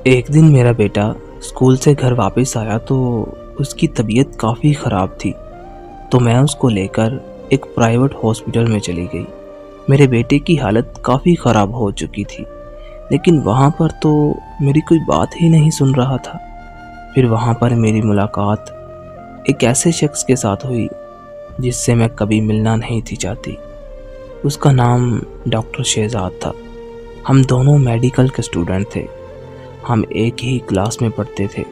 ایک دن میرا بیٹا اسکول سے گھر واپس آیا تو اس کی طبیعت کافی خراب تھی، تو میں اس کو لے کر ایک پرائیویٹ ہاسپٹل میں چلی گئی۔ میرے بیٹے کی حالت کافی خراب ہو چکی تھی، لیکن وہاں پر تو میری کوئی بات ہی نہیں سن رہا تھا۔ پھر وہاں پر میری ملاقات ایک ایسے شخص کے ساتھ ہوئی جس سے میں کبھی ملنا نہیں تھی چاہتی۔ اس کا نام ڈاکٹر شہزاد تھا۔ ہم دونوں میڈیکل کے اسٹوڈنٹ تھے، ہم ایک ہی کلاس میں پڑھتے تھے،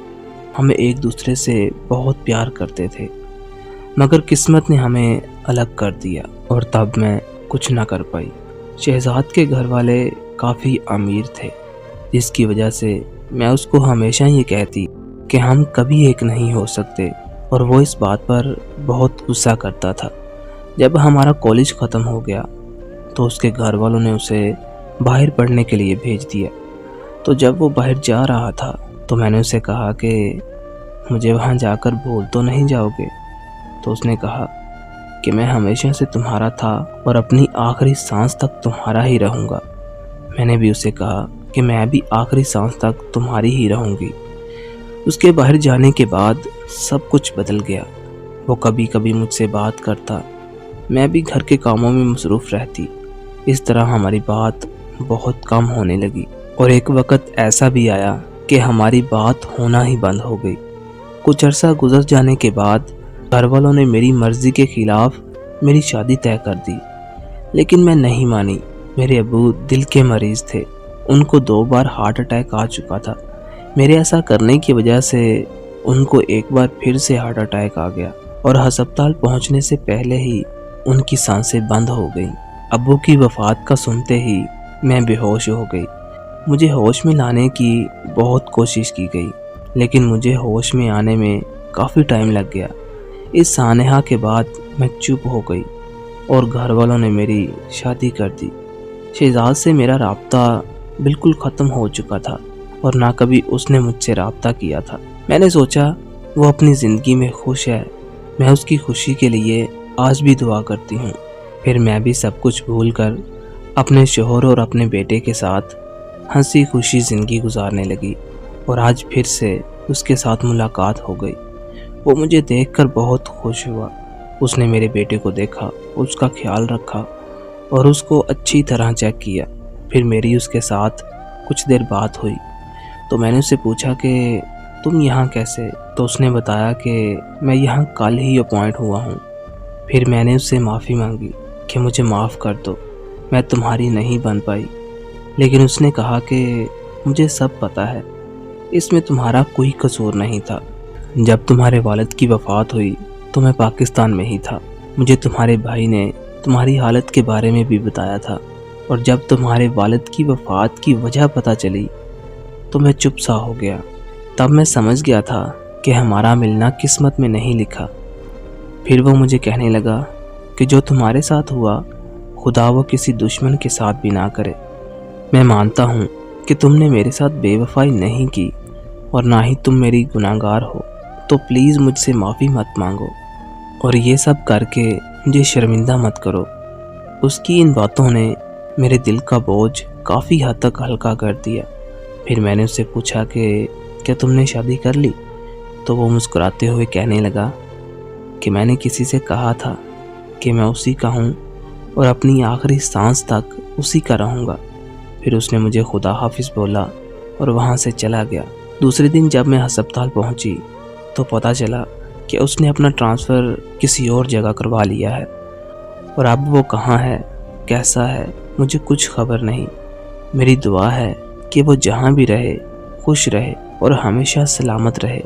ہم ایک دوسرے سے بہت پیار کرتے تھے، مگر قسمت نے ہمیں الگ کر دیا اور تب میں کچھ نہ کر پائی۔ شہزاد کے گھر والے کافی امیر تھے، جس کی وجہ سے میں اس کو ہمیشہ یہ کہتی کہ ہم کبھی ایک نہیں ہو سکتے، اور وہ اس بات پر بہت غصہ کرتا تھا۔ جب ہمارا کالج ختم ہو گیا تو اس کے گھر والوں نے اسے باہر پڑھنے کے لیے بھیج دیا۔ تو جب وہ باہر جا رہا تھا تو میں نے اسے کہا کہ مجھے وہاں جا کر بھول تو نہیں جاؤ گے؟ تو اس نے کہا کہ میں ہمیشہ سے تمہارا تھا اور اپنی آخری سانس تک تمہارا ہی رہوں گا۔ میں نے بھی اسے کہا کہ میں بھی آخری سانس تک تمہاری ہی رہوں گی۔ اس کے باہر جانے کے بعد سب کچھ بدل گیا۔ وہ کبھی کبھی مجھ سے بات کرتا، میں بھی گھر کے کاموں میں مصروف رہتی۔ اس طرح ہماری بات بہت کم ہونے لگی، اور ایک وقت ایسا بھی آیا کہ ہماری بات ہونا ہی بند ہو گئی۔ کچھ عرصہ گزر جانے کے بعد گھر والوں نے میری مرضی کے خلاف میری شادی طے کر دی، لیکن میں نہیں مانی۔ میرے ابو دل کے مریض تھے، ان کو 2 بار ہارٹ اٹیک آ چکا تھا۔ میرے ایسا کرنے کی وجہ سے ان کو ایک بار پھر سے ہارٹ اٹیک آ گیا، اور ہسپتال پہنچنے سے پہلے ہی ان کی سانسیں بند ہو گئیں۔ ابو کی وفات کا سنتے ہی میں بے ہوش ہو گئی۔ مجھے ہوش میں لانے کی بہت کوشش کی گئی، لیکن مجھے ہوش میں آنے میں کافی ٹائم لگ گیا۔ اس سانحہ کے بعد میں چپ ہو گئی اور گھر والوں نے میری شادی کر دی۔ شہزاد سے میرا رابطہ بالکل ختم ہو چکا تھا، اور نہ کبھی اس نے مجھ سے رابطہ کیا تھا۔ میں نے سوچا وہ اپنی زندگی میں خوش ہے، میں اس کی خوشی کے لیے آج بھی دعا کرتی ہوں۔ پھر میں بھی سب کچھ بھول کر اپنے شوہر اور اپنے بیٹے کے ساتھ ہنسی خوشی زندگی گزارنے لگی، اور آج پھر سے اس کے ساتھ ملاقات ہو گئی۔ وہ مجھے دیکھ کر بہت خوش ہوا۔ اس نے میرے بیٹے کو دیکھا، اس کا خیال رکھا اور اس کو اچھی طرح چیک کیا۔ پھر میری اس کے ساتھ کچھ دیر بات ہوئی تو میں نے اسے پوچھا کہ تم یہاں کیسے؟ تو اس نے بتایا کہ میں یہاں کل ہی اپوائنٹ ہوا ہوں۔ پھر میں نے اس سے معافی مانگی کہ مجھے معاف کر دو، میں تمہاری نہیں بن پائی۔ لیکن اس نے کہا کہ مجھے سب پتہ ہے، اس میں تمہارا کوئی قصور نہیں تھا۔ جب تمہارے والد کی وفات ہوئی تو میں پاکستان میں ہی تھا۔ مجھے تمہارے بھائی نے تمہاری حالت کے بارے میں بھی بتایا تھا، اور جب تمہارے والد کی وفات کی وجہ پتہ چلی تو میں چپ سا ہو گیا۔ تب میں سمجھ گیا تھا کہ ہمارا ملنا قسمت میں نہیں لکھا۔ پھر وہ مجھے کہنے لگا کہ جو تمہارے ساتھ ہوا خدا وہ کسی دشمن کے ساتھ بھی نہ کرے۔ میں مانتا ہوں کہ تم نے میرے ساتھ بے وفائی نہیں کی، اور نہ ہی تم میری گناہگار ہو، تو پلیز مجھ سے معافی مت مانگو، اور یہ سب کر کے مجھے شرمندہ مت کرو۔ اس کی ان باتوں نے میرے دل کا بوجھ کافی حد تک ہلکا کر دیا۔ پھر میں نے اس سے پوچھا کہ کیا تم نے شادی کر لی؟ تو وہ مسکراتے ہوئے کہنے لگا کہ میں نے کسی سے کہا تھا کہ میں اسی کا ہوں اور اپنی آخری سانس تک اسی کا رہوں گا۔ پھر اس نے مجھے خدا حافظ بولا اور وہاں سے چلا گیا۔ دوسرے دن جب میں ہسپتال پہنچی تو پتہ چلا کہ اس نے اپنا ٹرانسفر کسی اور جگہ کروا لیا ہے، اور اب وہ کہاں ہے، کیسا ہے، مجھے کچھ خبر نہیں۔ میری دعا ہے کہ وہ جہاں بھی رہے خوش رہے اور ہمیشہ سلامت رہے،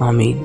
آمین۔